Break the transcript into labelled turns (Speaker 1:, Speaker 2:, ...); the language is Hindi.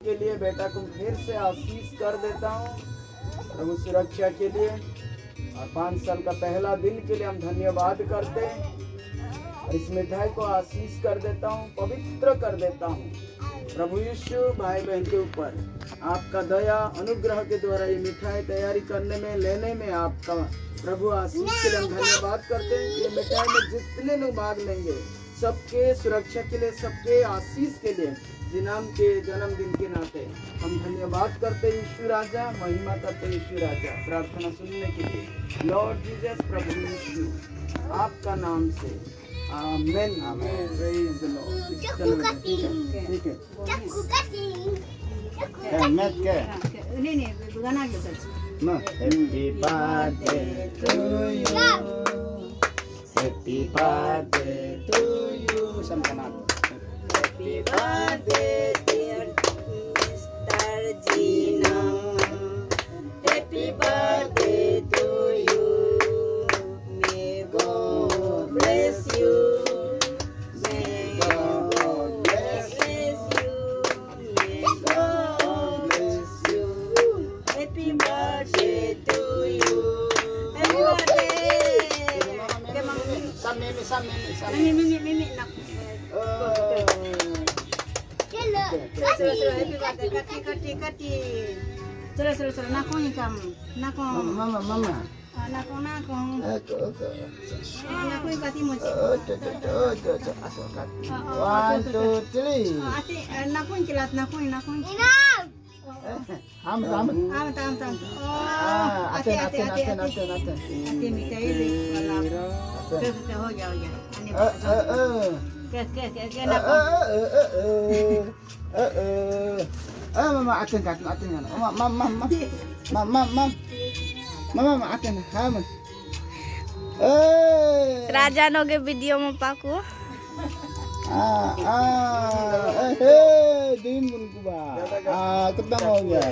Speaker 1: के लिए बेटा को फिर से आशीष कर देता हूँ प्रभु सुरक्षा के लिए। और 5 साल का पहला दिन के लिए हम धन्यवाद करते हैं। और इस मिठाई को आशीष कर देता हूँ, पवित्र कर देता हूँ प्रभु यीशु। भाई बहन के ऊपर आपका दया अनुग्रह के द्वारा ये मिठाई तैयारी करने में, लेने में आपका प्रभु आशीष के लिए हम धन्यवाद करते हैं। ये मिठाई में जितने लोग भाग लेंगे सबके सुरक्षा के लिए, सबके आशीष के लिए, जिनाम के जन्मदिन के नाते हम धन्यवाद करते हैं यीशु राजा, महिमा करते हैं यीशु राजा। प्रार्थना सुनने के लिए लॉर्ड जीसस प्रभु यीशु आपका नाम से आमेन आमेन। Praise the lord. चलो ठीक है ठीक है। मैं क्या
Speaker 2: नहीं गाना के सच
Speaker 1: ना happy birthday to you, happy birthday to you समझना। Happy birthday dear Mr. Gina, happy birthday to you, may God bless you, may God bless you, may God bless you, happy birthday to you, happy birthday. Mimi nak. Kati. Terus nakong ikam. Nakong. Mama. Nakong. Nakong kati mo. Asal kati. 1, 2, 3. Ate, nakong kilat nakong. Am. Oh. Ate. Ate mitai di wala. Terus ho ya. Mama atin kan. Mama atin ham.
Speaker 3: Raja no के वीडियो में पाकू
Speaker 1: दिन बुनकुबा खत्म हो गया।